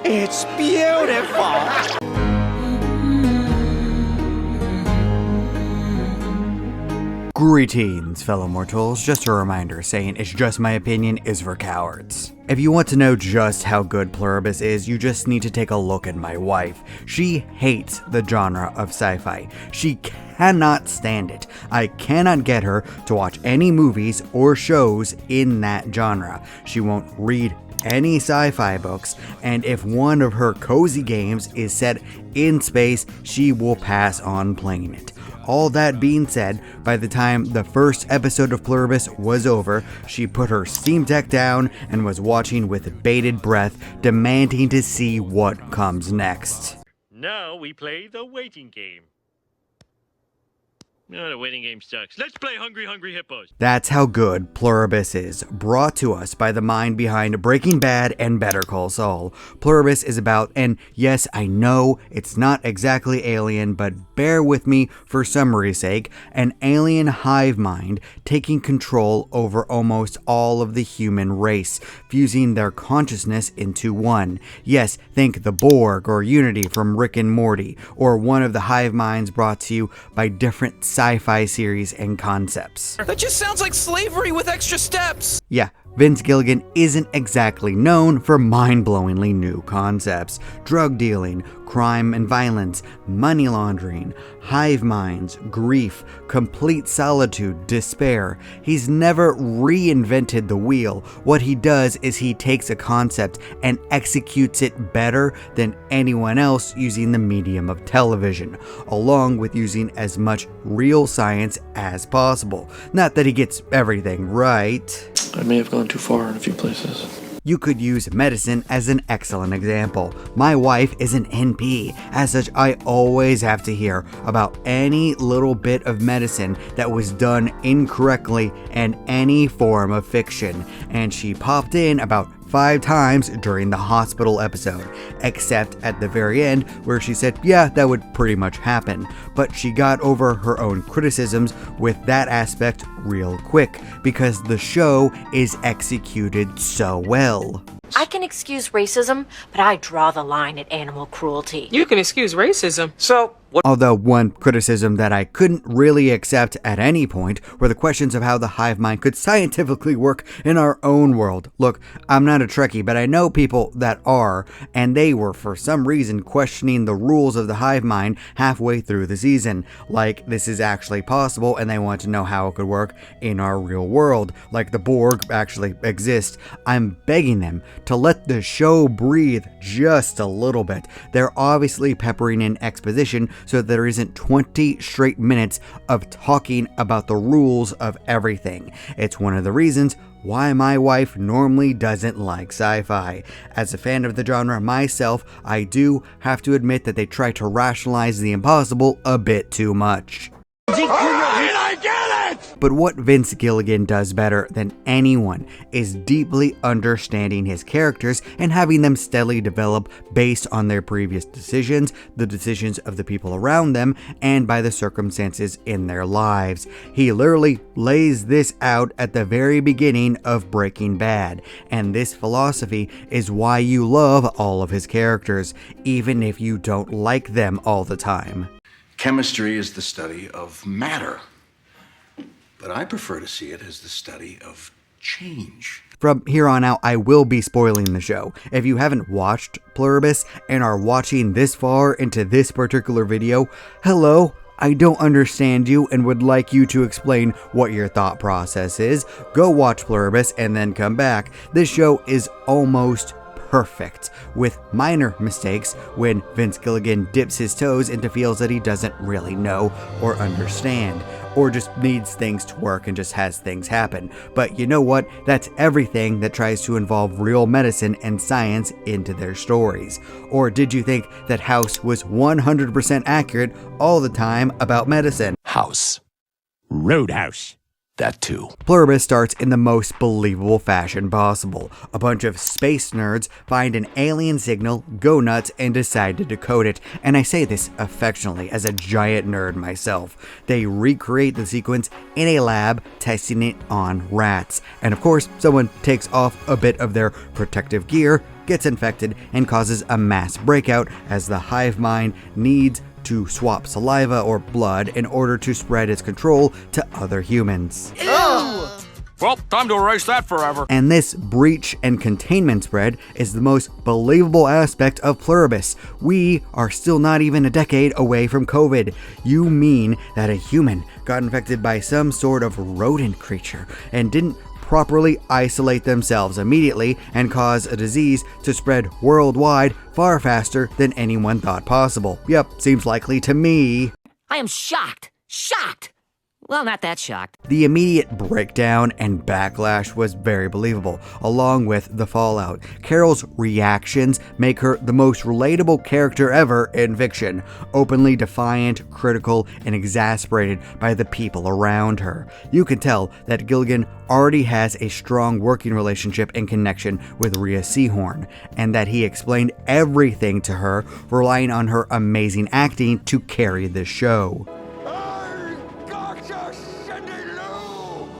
It's beautiful! Greetings, fellow mortals. Just a reminder, saying it's just my opinion is for cowards. If you want to know just how good Pluribus is, you just need to take a look at my wife. She hates the genre of sci-fi. She cannot stand it. I cannot get her to watch any movies or shows in that genre. She won't read any sci-fi books, and if one of her cozy games is set in space, she will pass on playing it. All that being said, by the time the first episode of Pluribus was over, she put her Steam Deck down and was watching with bated breath, demanding to see what comes next. Now we play the waiting game. No, the waiting game sucks. Let's play Hungry Hungry Hippos. That's how good Pluribus is, brought to us by the mind behind Breaking Bad and Better Call Saul. Pluribus is about, and yes, I know it's not exactly alien, but bear with me for summary's sake, an alien hive mind taking control over almost all of the human race, fusing their consciousness into one. Yes, think the Borg or Unity from Rick and Morty, or one of the hive minds brought to you by different sci-fi series and concepts. That just sounds like slavery with extra steps! Yeah, Vince Gilligan isn't exactly known for mind-blowingly new concepts. Drug dealing, crime and violence, money laundering, hive minds, grief, complete solitude, despair. He's never reinvented the wheel. What he does is he takes a concept and executes it better than anyone else using the medium of television, along with using as much real science as possible. Not that he gets everything right. I may have gone too far in a few places. You could use medicine as an excellent example. My wife is an NP. As such, I always have to hear about any little bit of medicine that was done incorrectly in any form of fiction. And she popped in about 5 times during the hospital episode, except at the very end where she said, yeah, that would pretty much happen. But she got over her own criticisms with that aspect real quick, because the show is executed so well. I can excuse racism, but I draw the line at animal cruelty. You can excuse racism. So, what? Although one criticism that I couldn't really accept at any point were the questions of how the hive mind could scientifically work in our own world. Look, I'm not a Trekkie, but I know people that are, and they were for some reason questioning the rules of the hive mind halfway through the season. Like, this is actually possible, and they want to know how it could work in our real world. Like the Borg actually exist. I'm begging them to let the show breathe just a little bit. They're obviously peppering in exposition so there isn't 20 straight minutes of talking about the rules of everything. It's one of the reasons why my wife normally doesn't like sci-fi. As a fan of the genre myself, I do have to admit that they try to rationalize the impossible a bit too much. I get it! But what Vince Gilligan does better than anyone is deeply understanding his characters and having them steadily develop based on their previous decisions, the decisions of the people around them, and by the circumstances in their lives. He literally lays this out at the very beginning of Breaking Bad, and this philosophy is why you love all of his characters, even if you don't like them all the time. Chemistry is the study of matter, but I prefer to see it as the study of change. From here on out, I will be spoiling the show. If you haven't watched Pluribus and are watching this far into this particular video, hello, I don't understand you and would like you to explain what your thought process is. Go watch Pluribus and then come back. This show is almost perfect, with minor mistakes when Vince Gilligan dips his toes into fields that he doesn't really know or understand, or just needs things to work and just has things happen. But you know what? That's everything that tries to involve real medicine and science into their stories. Or did you think that House was 100% accurate all the time about medicine? House. Roadhouse. That too. Pluribus starts in the most believable fashion possible. A bunch of space nerds find an alien signal, go nuts, and decide to decode it. And I say this affectionately as a giant nerd myself. They recreate the sequence in a lab, testing it on rats. And of course, someone takes off a bit of their protective gear, gets infected and causes a mass breakout as the hive mind needs to swap saliva or blood in order to spread its control to other humans. Well, time to erase that forever. And this breach and containment spread is the most believable aspect of Pluribus. We are still not even a decade away from COVID. You mean that a human got infected by some sort of rodent creature and didn't properly isolate themselves immediately and cause a disease to spread worldwide far faster than anyone thought possible? Yep, seems likely to me. I am shocked. Shocked. Well, not that shocked. The immediate breakdown and backlash was very believable, along with the fallout. Carol's reactions make her the most relatable character ever in fiction, openly defiant, critical, and exasperated by the people around her. You can tell that Gilligan already has a strong working relationship and connection with Rhea Seehorn, and that he explained everything to her, relying on her amazing acting to carry the show.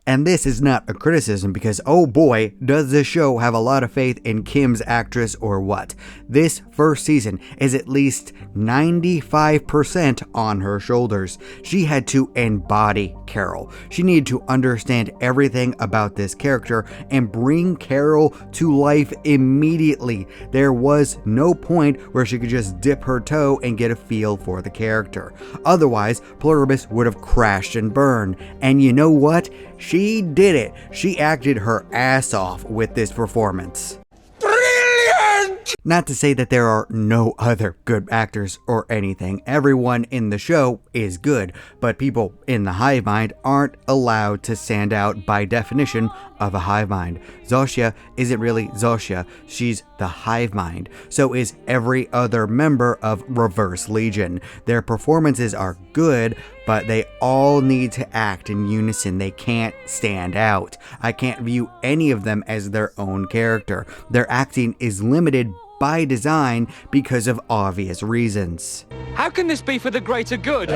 And this is not a criticism because, oh boy, does this show have a lot of faith in Kim's actress or what. This first season is at least 95% on her shoulders. She had to embody Carol. She needed to understand everything about this character and bring Carol to life immediately. There was no point where she could just dip her toe and get a feel for the character. Otherwise, Pluribus would have crashed and burned. And you know what? She did it. She acted her ass off with this performance. Brilliant! Not to say that there are no other good actors or anything. Everyone in the show is good, but people in the hive mind aren't allowed to stand out by definition of a hive mind. Zosia isn't really Zosia, she's the hive mind. So is every other member of Reverse Legion. Their performances are good, but they all need to act in unison. They can't stand out. I can't view any of them as their own character. Their acting is limited by design because of obvious reasons. How can this be for the greater good?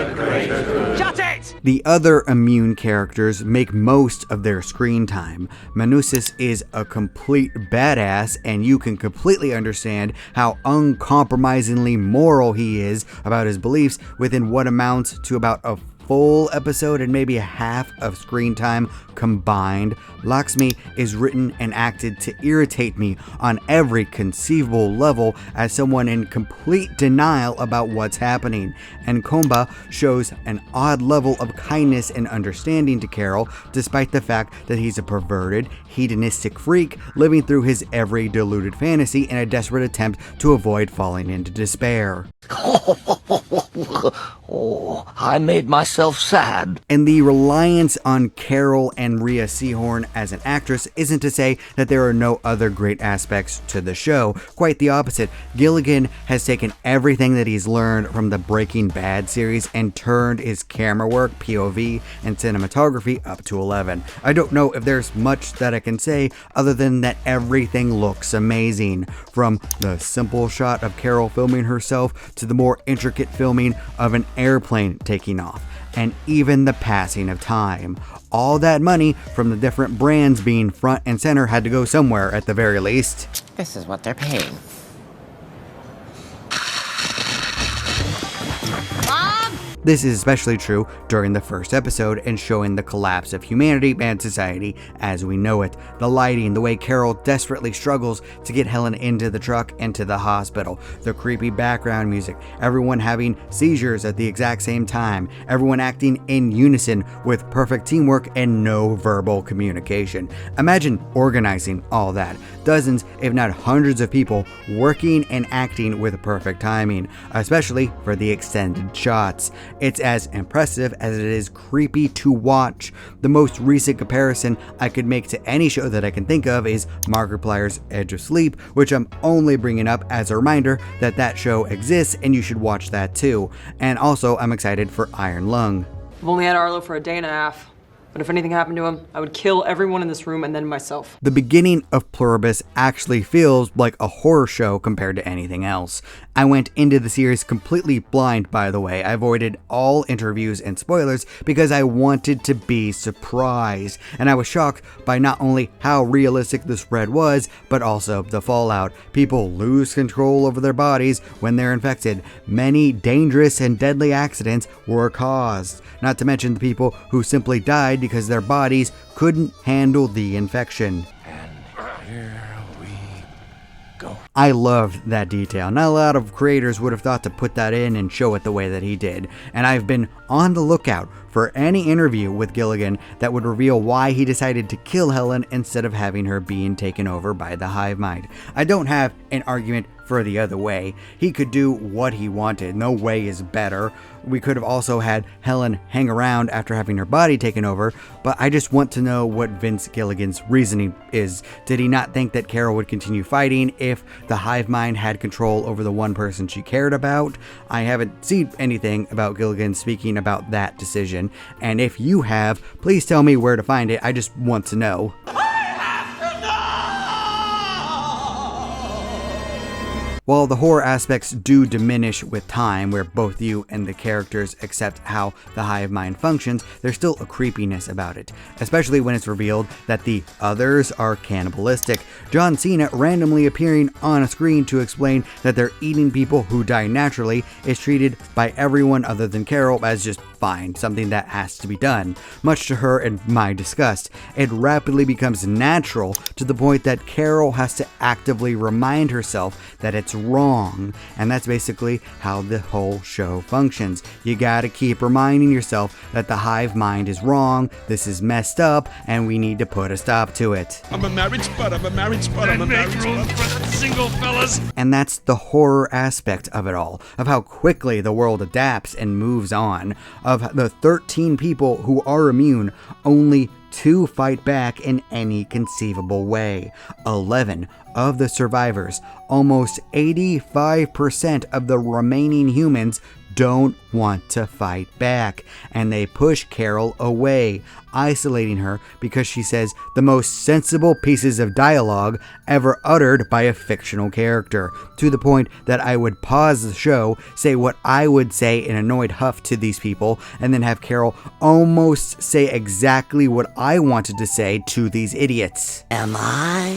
Shut it! The other immune characters make most of their screen time. Manusis is a complete badass, and you can completely understand how uncompromisingly moral he is about his beliefs within what amounts to about a full episode and maybe a half of screen time combined. Lakshmi is written and acted to irritate me on every conceivable level as someone in complete denial about what's happening, and Komba shows an odd level of kindness and understanding to Carol despite the fact that he's a perverted, hedonistic freak living through his every deluded fantasy in a desperate attempt to avoid falling into despair. Oh, I made myself sad. And the reliance on Carol and Rhea Seehorn as an actress isn't to say that there are no other great aspects to the show. Quite the opposite. Gilligan has taken everything that he's learned from the Breaking Bad series and turned his camera work, POV, and cinematography up to 11. I don't know if there's much that I can say other than that everything looks amazing. From the simple shot of Carol filming herself to the more intricate filming of an airplane taking off, and even the passing of time. All that money from the different brands being front and center had to go somewhere at the very least. This is what they're paying. This is especially true during the first episode and showing the collapse of humanity and society as we know it. The lighting, the way Carol desperately struggles to get Helen into the truck and to the hospital, the creepy background music, everyone having seizures at the exact same time, everyone acting in unison with perfect teamwork and no verbal communication. Imagine organizing all that. Dozens, if not hundreds of people working and acting with perfect timing, especially for the extended shots. It's as impressive as it is creepy to watch. The most recent comparison I could make to any show that I can think of is Markiplier's Edge of Sleep, which I'm only bringing up as a reminder that that show exists and you should watch that too. And also, I'm excited for Iron Lung. I've only had Arlo for a day and a half. But if anything happened to him, I would kill everyone in this room and then myself. The beginning of Pluribus actually feels like a horror show compared to anything else. I went into the series completely blind, by the way. I avoided all interviews and spoilers because I wanted to be surprised, and I was shocked by not only how realistic the spread was, but also the fallout. People lose control over their bodies when they're infected. Many dangerous and deadly accidents were caused, not to mention the people who simply died because their bodies couldn't handle the infection. I loved that detail. Not a lot of creators would have thought to put that in and show it the way that he did, and I've been on the lookout for any interview with Gilligan that would reveal why he decided to kill Helen instead of having her being taken over by the hive mind. I don't have an argument for the other way. He could do what he wanted. No way is better. We could have also had Helen hang around after having her body taken over, but I just want to know what Vince Gilligan's reasoning is. Did he not think that Carol would continue fighting if the hive mind had control over the one person she cared about? I haven't seen anything about Gilligan speaking about that decision, and if you have, please tell me where to find it. I just want to know. While the horror aspects do diminish with time, where both you and the characters accept how the hive mind functions, there's still a creepiness about it, especially when it's revealed that the others are cannibalistic. John Cena randomly appearing on a screen to explain that they're eating people who die naturally is treated by everyone other than Carol as just fine, something that has to be done. Much to her and my disgust, it rapidly becomes natural to the point that Carol has to actively remind herself that it's wrong, and that's basically how the whole show functions. You gotta keep reminding yourself that the hive mind is wrong, this is messed up, and we need to put a stop to it. I'm a married spud, I'm a married spud, I'm a married spud. Single fellas. And that's the horror aspect of it all, of how quickly the world adapts and moves on. Of the 13 people who are immune, only 2 fight back in any conceivable way. 11 of the survivors, almost 85% of the remaining humans, don't want to fight back, and they push Carol away, isolating her because she says the most sensible pieces of dialogue ever uttered by a fictional character, to the point that I would pause the show, say what I would say in annoyed huff to these people, and then have Carol almost say exactly what I wanted to say to these idiots. Am I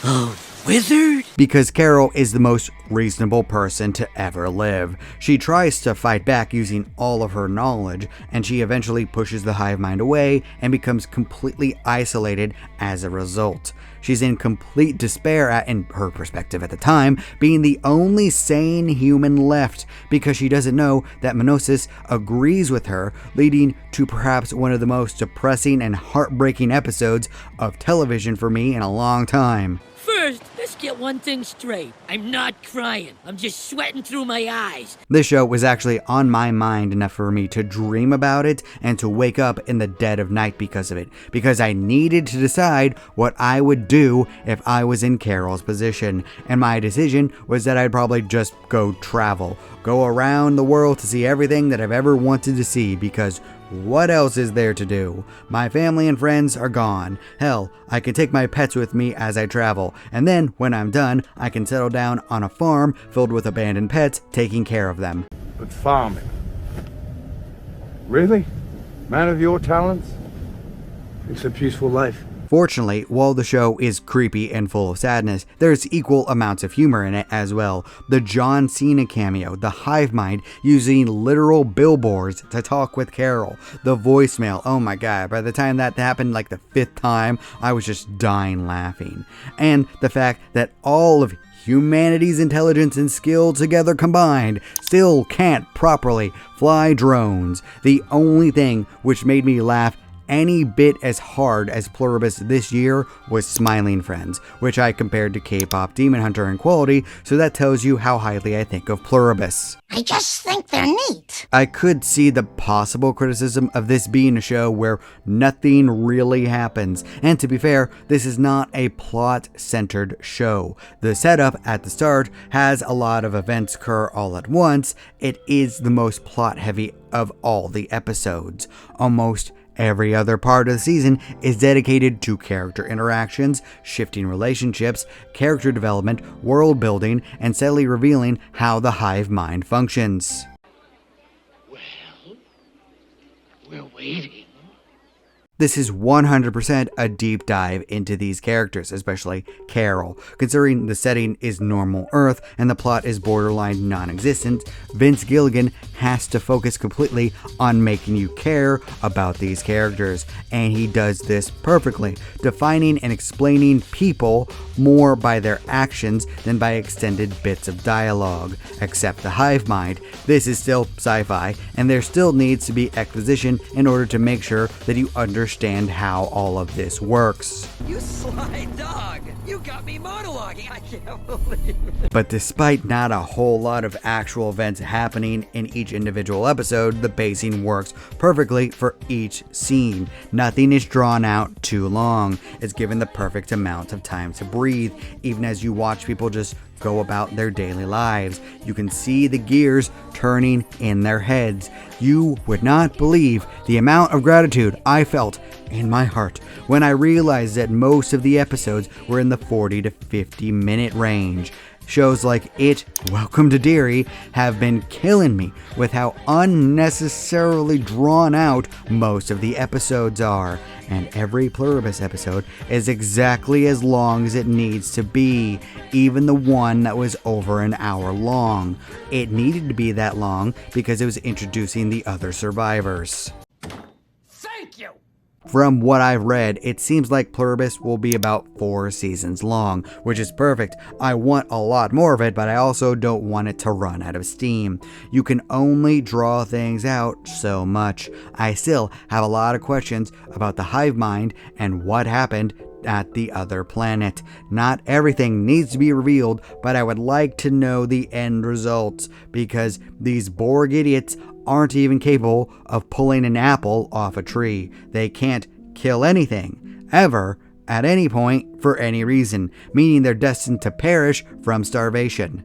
a wizard? Because Carol is the most reasonable person to ever live. She tries to fight back using all of her knowledge, and she eventually pushes the hive mind away and becomes completely isolated as a result. She's in complete despair at, in her perspective at the time, being the only sane human left because she doesn't know that Minosis agrees with her, leading to perhaps one of the most depressing and heartbreaking episodes of television for me in a long time. First, let's get one thing straight. I'm not crying. I'm just sweating through my eyes. This show was actually on my mind enough for me to dream about it and to wake up in the dead of night because of it, because I needed to decide what I would do if I was in Carol's position, and my decision was that I'd probably just go travel, go around the world to see everything that I've ever wanted to see, because what else is there to do? My family and friends are gone. Hell, I can take my pets with me as I travel, and then when I'm done, I can settle down on a farm filled with abandoned pets, taking care of them. But farming? Really? Man of your talents? It's a peaceful life. Fortunately, while the show is creepy and full of sadness, there's equal amounts of humor in it as well. The John Cena cameo, the hive mind using literal billboards to talk with Carol, the voicemail, oh my god, by the time that happened like the 5th time, I was just dying laughing. And the fact that all of humanity's intelligence and skill together combined still can't properly fly drones. The only thing which made me laugh any bit as hard as Pluribus this year was Smiling Friends, which I compared to K-pop Demon Hunter in quality, so that tells you how highly I think of Pluribus. I just think they're neat. I could see the possible criticism of this being a show where nothing really happens, and to be fair, this is not a plot-centered show. The setup at the start has a lot of events occur all at once. It is the most plot-heavy of all the episodes. Almost Every other part of the season is dedicated to character interactions, shifting relationships, character development, world building, and subtly revealing how the hive mind functions. Well, we're waiting. This is 100% a deep dive into these characters, especially Carol. Considering the setting is normal Earth and the plot is borderline non-existent, Vince Gilligan has to focus completely on making you care about these characters, and he does this perfectly, defining and explaining people more by their actions than by extended bits of dialogue. Except the hive mind, this is still sci-fi, and there still needs to be exposition in order to make sure that you understand how all of this works. You sly dog! You got me monologuing! I can't believe it. But despite not a whole lot of actual events happening in each individual episode, the pacing works perfectly for each scene. Nothing is drawn out too long. It's given the perfect amount of time to breathe, even as you watch people just go about their daily lives. You can see the gears turning in their heads. You would not believe the amount of gratitude I felt in my heart when I realized that most of the episodes were in the 40 to 50 minute range. Shows like It, Welcome to Derry have been killing me with how unnecessarily drawn out most of the episodes are, and every Pluribus episode is exactly as long as it needs to be, even the one that was over an hour long. It needed to be that long because it was introducing the other survivors. Thank you! From what I've read, it seems like Pluribus will be about 4 seasons long, which is perfect. I want a lot more of it, but I also don't want it to run out of steam. You can only draw things out so much. I still have a lot of questions about the hive mind and what happened at the other planet. Not everything needs to be revealed, but I would like to know the end results, because these Borg idiots aren't even capable of pulling an apple off a tree. They can't kill anything, ever, at any point, for any reason, meaning they're destined to perish from starvation.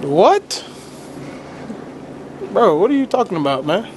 What? Bro, what are you talking about, man?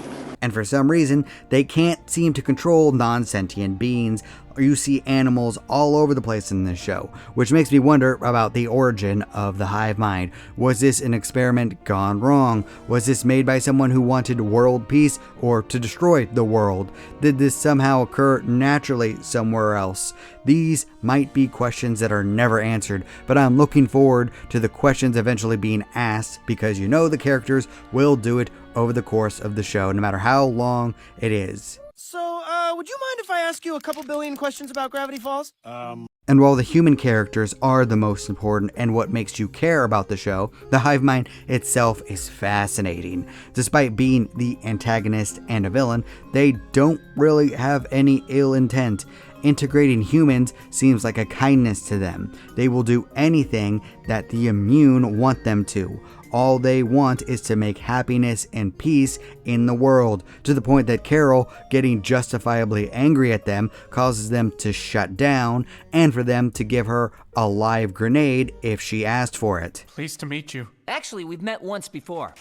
And for some reason, they can't seem to control non-sentient beings. You see animals all over the place in this show, which makes me wonder about the origin of the hive mind. Was this an experiment gone wrong? Was this made by someone who wanted world peace or to destroy the world? Did this somehow occur naturally somewhere else? These might be questions that are never answered, but I'm looking forward to the questions eventually being asked, because you know the characters will do it over the course of the show, no matter how long it is. So, would you mind if I ask you a couple billion questions about Gravity Falls? And while the human characters are the most important and what makes you care about the show, the hive mind itself is fascinating. Despite being the antagonist and a villain, they don't really have any ill intent. Integrating humans seems like a kindness to them. They will do anything that the immune want them to. All they want is to make happiness and peace in the world, to the point that Carol getting justifiably angry at them causes them to shut down, and for them to give her a live grenade if she asked for it. Pleased to meet you. Actually, we've met once before.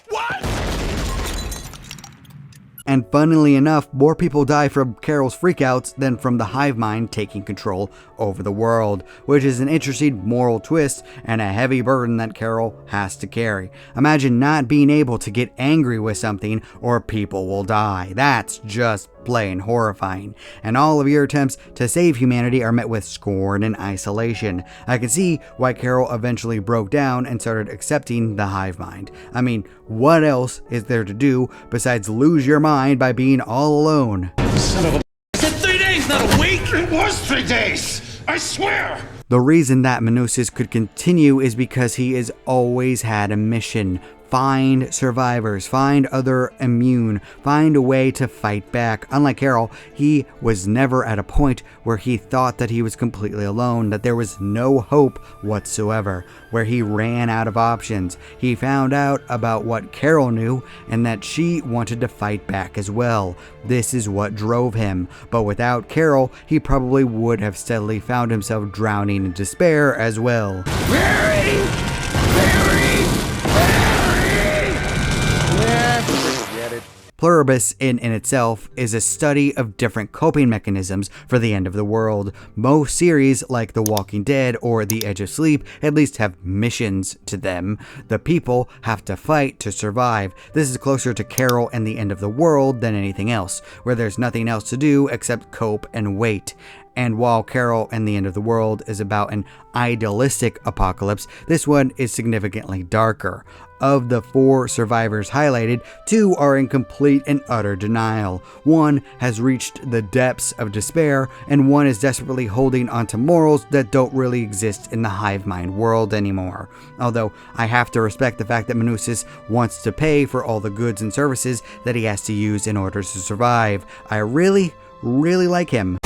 And funnily enough, more people die from Carol's freakouts than from the hive mind taking control over the world, which is an interesting moral twist and a heavy burden that Carol has to carry. Imagine not being able to get angry with something or people will die. That's just plain horrifying. And all of your attempts to save humanity are met with scorn and isolation. I can see why Carol eventually broke down and started accepting the hive mind. I mean, what else is there to do besides lose your mind by being all alone? Son of a... I said 3 days, not a week! It was 3 days! I swear! The reason that Manosis could continue is because he has always had a mission. Find survivors, find other immune, find a way to fight back. Unlike Carol, he was never at a point where he thought that he was completely alone, that there was no hope whatsoever, where he ran out of options. He found out about what Carol knew and that she wanted to fight back as well. This is what drove him. But without Carol, he probably would have steadily found himself drowning in despair as well. Pluribus in itself is a study of different coping mechanisms for the end of the world. Most series like The Walking Dead or The Edge of Sleep at least have missions to them. The people have to fight to survive. This is closer to Carol and the end of the world than anything else, where there's nothing else to do except cope and wait. And while Carol and the End of the World is about an idealistic apocalypse, this one is significantly darker. Of the 4 survivors highlighted, 2 are in complete and utter denial. One has reached the depths of despair, and one is desperately holding onto morals that don't really exist in the hive mind world anymore. Although I have to respect the fact that Manusis wants to pay for all the goods and services that he has to use in order to survive. I really like him.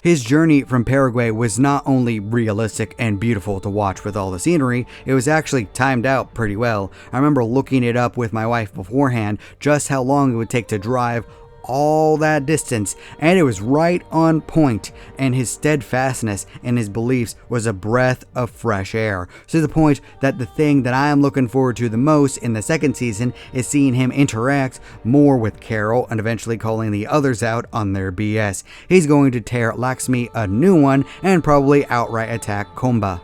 His journey from Paraguay was not only realistic and beautiful to watch with all the scenery, it was actually timed out pretty well. I remember looking it up with my wife beforehand, just how long it would take to drive all that distance, and it was right on point, and his steadfastness in his beliefs was a breath of fresh air, to the point that the thing that I am looking forward to the most in the second season is seeing him interact more with Carol and eventually calling the others out on their BS. He's going to tear Laxmi a new one and probably outright attack Komba.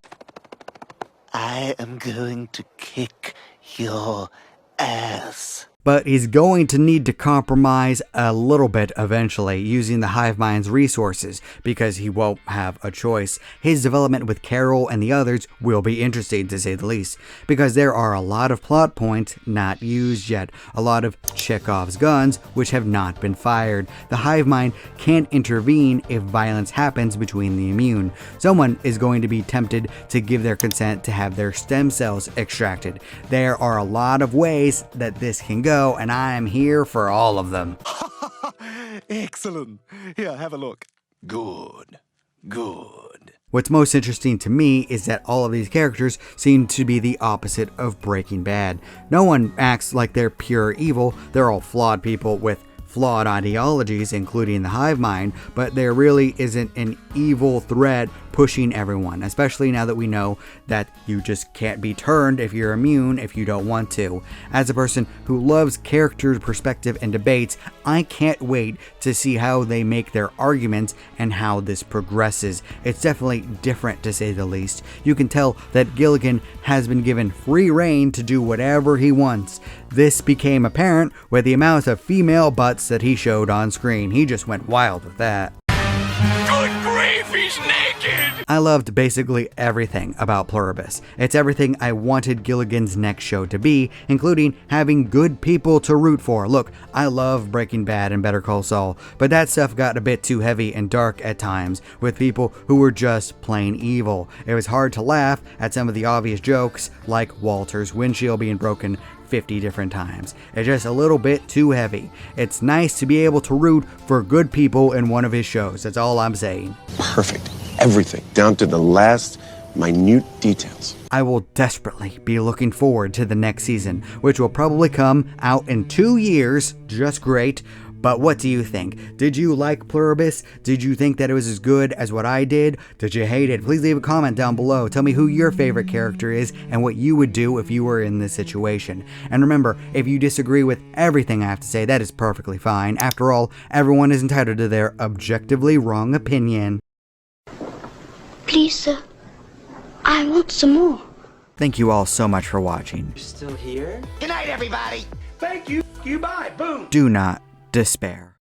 I am going to kick your ass. But he's going to need to compromise a little bit eventually, using the hive mind's resources, because he won't have a choice. His development with Carol and the others will be interesting, to say the least, because there are a lot of plot points not used yet, a lot of Chekhov's guns which have not been fired. The hive mind can't intervene if violence happens between the immune. Someone is going to be tempted to give their consent to have their stem cells extracted. There are a lot of ways that this can go, and I am here for all of them. Excellent. Here, have a look. Good. What's most interesting to me is that all of these characters seem to be the opposite of Breaking Bad. No one acts like they're pure evil. They're all flawed people with flawed ideologies, including the hive mind, but there really isn't an evil threat pushing everyone, especially now that we know that you just can't be turned if you're immune if you don't want to. As a person who loves character perspective and debates, I can't wait to see how they make their arguments and how this progresses. It's definitely different, to say the least. You can tell that Gilligan has been given free rein to do whatever he wants. This became apparent with the amount of female butts that he showed on screen. He just went wild with that. Good grief, he's naked! I loved basically everything about Pluribus. It's everything I wanted Gilligan's next show to be, including having good people to root for. Look, I love Breaking Bad and Better Call Saul, but that stuff got a bit too heavy and dark at times, with people who were just plain evil. It was hard to laugh at some of the obvious jokes, like Walter's windshield being broken 50 different times. It's just a little bit too heavy. It's nice to be able to root for good people in one of his shows. That's all I'm saying. Perfect. Everything, down to the last minute details. I will desperately be looking forward to the next season, which will probably come out in 2 years. Just great. But what do you think? Did you like Pluribus? Did you think that it was as good as what I did? Did you hate it? Please leave a comment down below. Tell me who your favorite character is and what you would do if you were in this situation. And remember, if you disagree with everything I have to say, that is perfectly fine. After all, everyone is entitled to their objectively wrong opinion. Please, sir. I want some more. Thank you all so much for watching. You're still here? Good night, everybody. Thank you. You bye. Boom. Do not despair.